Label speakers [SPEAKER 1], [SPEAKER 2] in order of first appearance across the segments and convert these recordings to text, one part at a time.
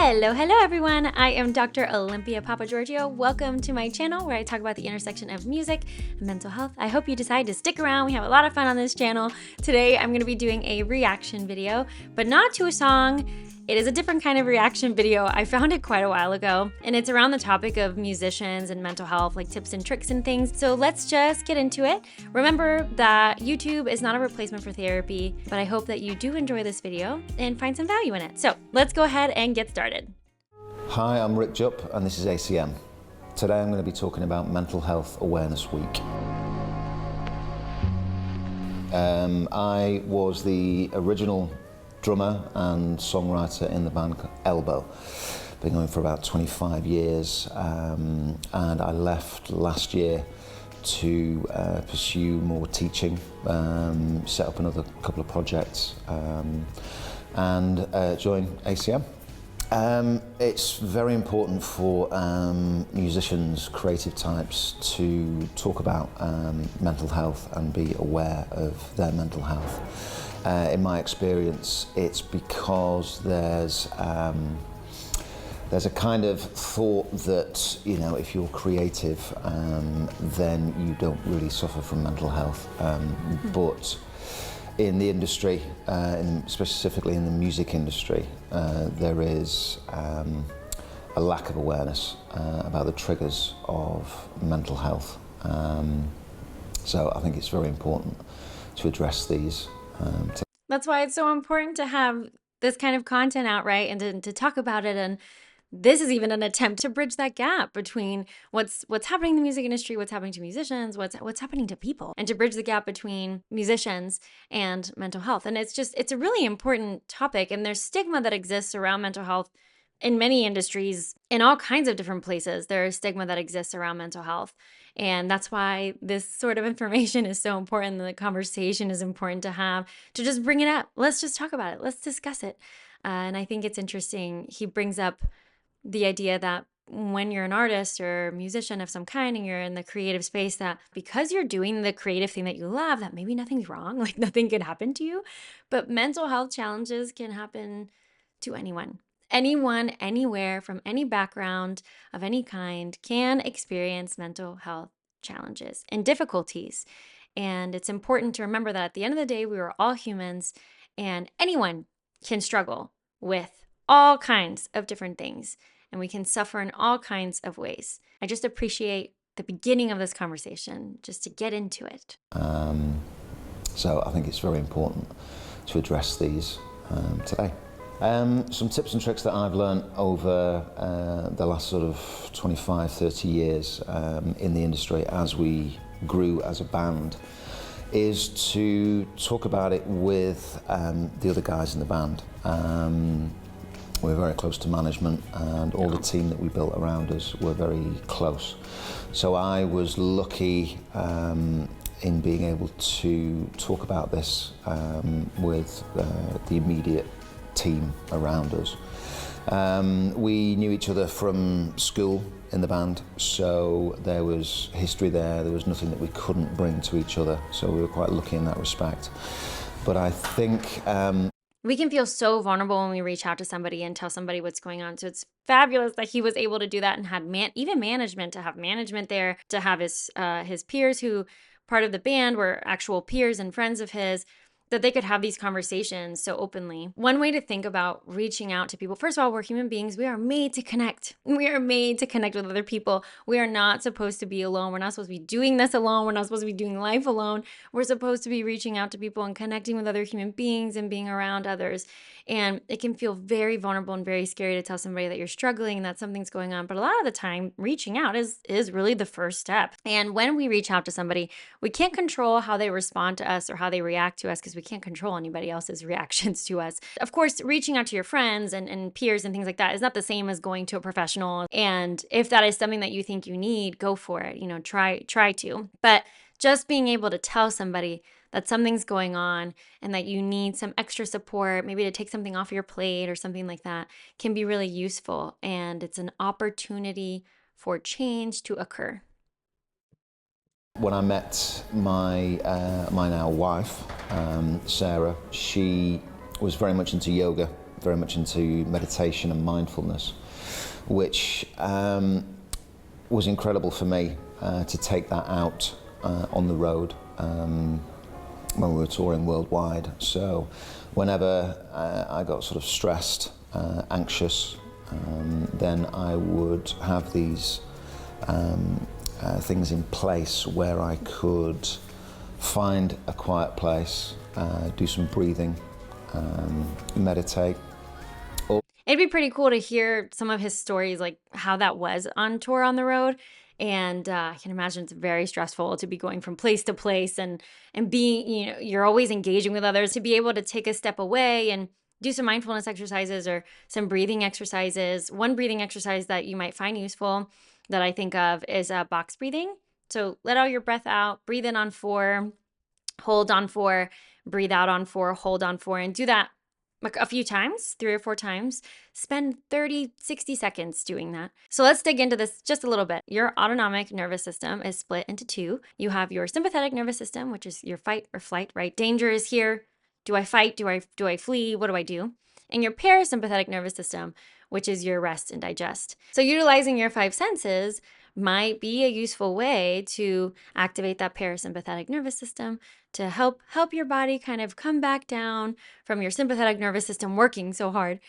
[SPEAKER 1] Hello everyone. I am Dr. Olympia Papagiorgio. Welcome to my channel where I talk about the intersection of music and mental health. I hope you decide to stick around. We have a lot of fun on this channel. Today I'm going to be doing a reaction video, but not to a song. It is a different kind of reaction video. I found it quite a while ago, and it's around the topic of musicians and mental health, like tips and tricks and things. So let's just get into it. Remember that YouTube is not a replacement for therapy, but I hope that you do enjoy this video and find some value in it. So let's go ahead and get started.
[SPEAKER 2] Hi, I'm Jupp, and this is ACM. Today I'm going to be talking about Mental Health Awareness Week. I was the original drummer and songwriter in the band Elbow. Been going for about 25 years, and I left last year to pursue more teaching, set up another couple of projects, and join ACM. It's very important for musicians, creative types, to talk about mental health and be aware of their mental health. In my experience, it's because there's a kind of thought that, you know, if you're creative, then you don't really suffer from mental health. But in the industry, specifically in the music industry, there is a lack of awareness about the triggers of mental health. So I think it's very important to address these.
[SPEAKER 1] That's why it's so important to have this kind of content out, right? And to talk about it. And this is even an attempt to bridge that gap between what's happening in the music industry, what's happening to musicians, what's happening to people, and to bridge the gap between musicians and mental health. And it's a really important topic. And there's stigma that exists around mental health in many industries, in all kinds of different places. There is stigma that exists around mental health. And that's why this sort of information is so important. The conversation is important to have, to just bring it up. Let's just talk about it. Let's discuss it. And I think it's interesting. He brings up the idea that when you're an artist or musician of some kind and you're in the creative space, that because you're doing the creative thing that you love, that maybe nothing's wrong, like nothing could happen to you. But mental health challenges can happen to anyone. Anyone, anywhere, from any background of any kind can experience mental health challenges and difficulties. And it's important to remember that at the end of the day, we are all humans and anyone can struggle with all kinds of different things. And we can suffer in all kinds of ways. I just appreciate the beginning of this conversation, just to get into it.
[SPEAKER 2] So I think it's very important to address these today. Some tips and tricks that I've learned over the last sort of 25, 30 years in the industry as we grew as a band is to talk about it with the other guys in the band. We're very close to management, and all the team that we built around us were very close. So I was lucky in being able to talk about this with the immediate team around us. We knew each other from school in the band, so there was history there. There was nothing that we couldn't bring to each other, so we were quite lucky in that respect. But I think
[SPEAKER 1] we can feel so vulnerable when we reach out to somebody and tell somebody what's going on. So it's fabulous that he was able to do that and had even management, to have management there, to have his peers who part of the band were actual peers and friends of his, that they could have these conversations so openly. One way to think about reaching out to people, first of all, we're human beings. We are made to connect. We are made to connect with other people. We are not supposed to be alone. We're not supposed to be doing this alone. We're not supposed to be doing life alone. We're supposed to be reaching out to people and connecting with other human beings and being around others. And it can feel very vulnerable and very scary to tell somebody that you're struggling and that something's going on. But a lot of the time, reaching out is really the first step. And when we reach out to somebody, we can't control how they respond to us or how they react to us, because we can't control anybody else's reactions to us. Of course, reaching out to your friends and peers and things like that is not the same as going to a professional. And if that is something that you think you need, go for it. You know, try to. But just being able to tell somebody that something's going on and that you need some extra support, maybe to take something off your plate or something like that, can be really useful. And it's an opportunity for change to occur.
[SPEAKER 2] When I met my now wife, Sarah, she was very much into yoga very much into meditation and mindfulness, which was incredible for me to take that out on the road when we were touring worldwide. So whenever I got sort of stressed, anxious, then I would have these things in place where I could find a quiet place, do some breathing, meditate.
[SPEAKER 1] It'd be pretty cool to hear some of his stories, like how that was on tour on the road. And I can imagine it's very stressful to be going from place to place and being, you're always engaging with others. To be able to take a step away and do some mindfulness exercises or some breathing exercises. One breathing exercise that you might find useful that I think of is box breathing. So let all your breath out, breathe in on 4, hold on 4, breathe out on 4, hold on 4, and do that a few times, 3 or 4 times. Spend 30, 60 seconds doing that. So let's dig into this just a little bit. Your autonomic nervous system is split into 2. You have your sympathetic nervous system, which is your fight or flight, right? Danger is here. Do I fight? Do I flee? What do I do? And your parasympathetic nervous system, which is your rest and digest. So utilizing your 5 senses might be a useful way to activate that parasympathetic nervous system to help your body kind of come back down from your sympathetic nervous system working so hard,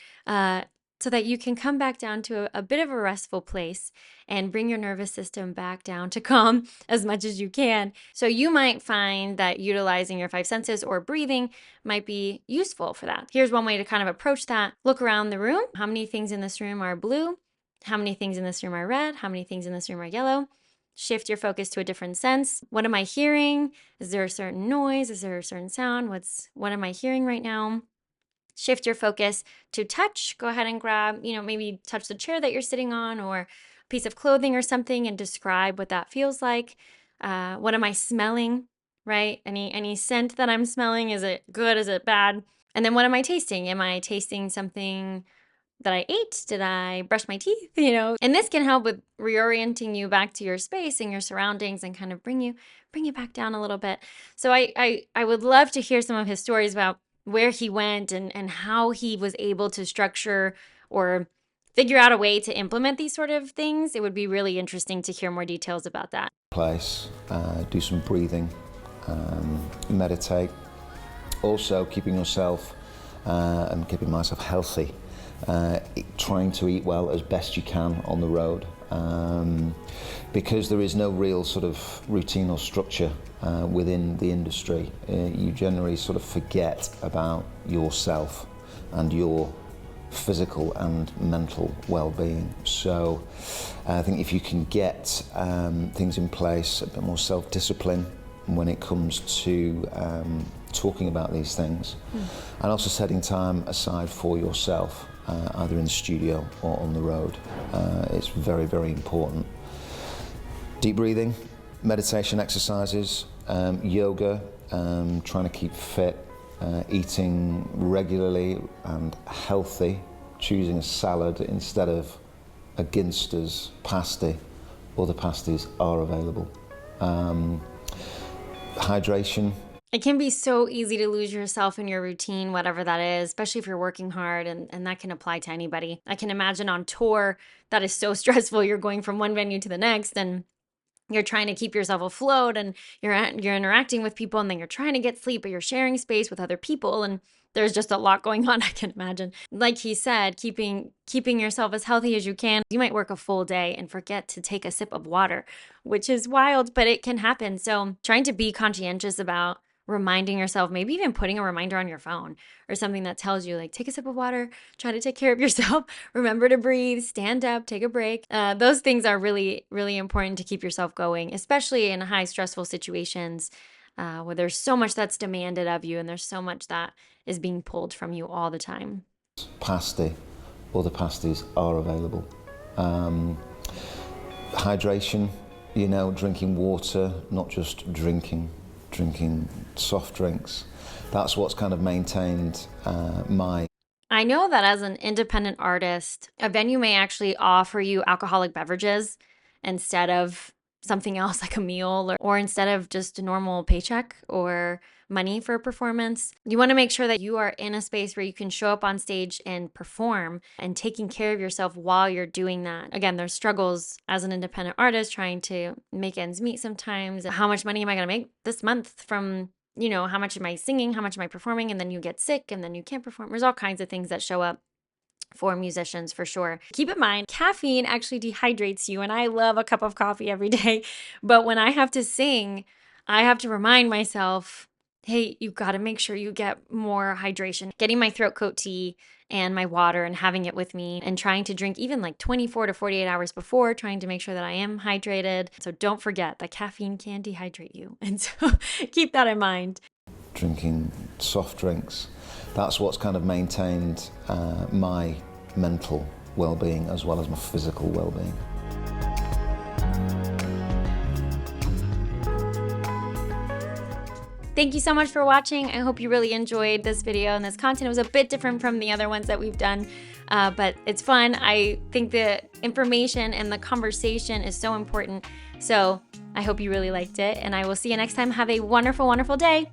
[SPEAKER 1] so that you can come back down to a bit of a restful place and bring your nervous system back down to calm as much as you can. So you might find that utilizing your 5 senses or breathing might be useful for that. Here's one way to kind of approach that. Look around the room. How many things in this room are blue? How many things in this room are red? How many things in this room are yellow? Shift your focus to a different sense. What am I hearing? Is there a certain noise? Is there a certain sound? What am I hearing right now? Shift your focus to touch. Go ahead and grab, maybe touch the chair that you're sitting on or a piece of clothing or something and describe what that feels like. What am I smelling, right? Any scent that I'm smelling, is it good? Is it bad? And then what am I tasting? Am I tasting something that I ate? Did I brush my teeth? And this can help with reorienting you back to your space and your surroundings and kind of bring you back down a little bit. So I would love to hear some of his stories about where he went and how he was able to structure or figure out a way to implement these sort of things. It would be really interesting to hear more details about that.
[SPEAKER 2] Place, do some breathing, meditate. Also keeping yourself and keeping myself healthy. Trying to eat well as best you can on the road, because there is no real sort of routine or structure within the industry. You generally sort of forget about yourself and your physical and mental well-being. So I think if you can get things in place, a bit more self-discipline when it comes to talking about these things, and also setting time aside for yourself, either in the studio or on the road. It's very, very important. Deep breathing, meditation exercises, yoga, trying to keep fit, eating regularly and healthy, choosing a salad instead of a Ginster's pasty. Other pasties are available. Hydration.
[SPEAKER 1] It can be so easy to lose yourself in your routine, whatever that is, especially if you're working hard, and that can apply to anybody. I can imagine on tour, that is so stressful. You're going from one venue to the next, and you're trying to keep yourself afloat, and you're interacting with people, and then you're trying to get sleep, but you're sharing space with other people, and there's just a lot going on, I can imagine. Like he said, keeping yourself as healthy as you can. You might work a full day and forget to take a sip of water, which is wild, but it can happen. So trying to be conscientious about reminding yourself, maybe even putting a reminder on your phone or something that tells you, like, take a sip of water, try to take care of yourself, remember to breathe, stand up, take a break. Those things are really, really important to keep yourself going, especially in high stressful situations where there's so much that's demanded of you and there's so much that is being pulled from you all the time.
[SPEAKER 2] Pasty, other pasties are available. Hydration, drinking water, not just drinking soft drinks. That's what's kind of maintained
[SPEAKER 1] I know that as an independent artist, a venue may actually offer you alcoholic beverages instead of something else like a meal, or instead of just a normal paycheck or money for a performance. You want to make sure that you are in a space where you can show up on stage and perform and taking care of yourself while you're doing that. Again, there's struggles as an independent artist trying to make ends meet sometimes. How much money am I going to make this month from, how much am I singing? How much am I performing? And then you get sick and then you can't perform. There's all kinds of things that show up for musicians for sure. Keep in mind, caffeine actually dehydrates you, and I love a cup of coffee every day. But when I have to sing, I have to remind myself, hey, you've got to make sure you get more hydration. Getting my throat coat tea and my water and having it with me and trying to drink even like 24 to 48 hours before, trying to make sure that I am hydrated. So don't forget that caffeine can dehydrate you. And so keep that in mind.
[SPEAKER 2] Drinking soft drinks, that's what's kind of maintained my mental well-being as well as my physical well-being.
[SPEAKER 1] Thank you so much for watching. I hope you really enjoyed this video and this content. It was a bit different from the other ones that we've done, but it's fun. I think the information and the conversation is so important. So I hope you really liked it, and I will see you next time. Have a wonderful, wonderful day.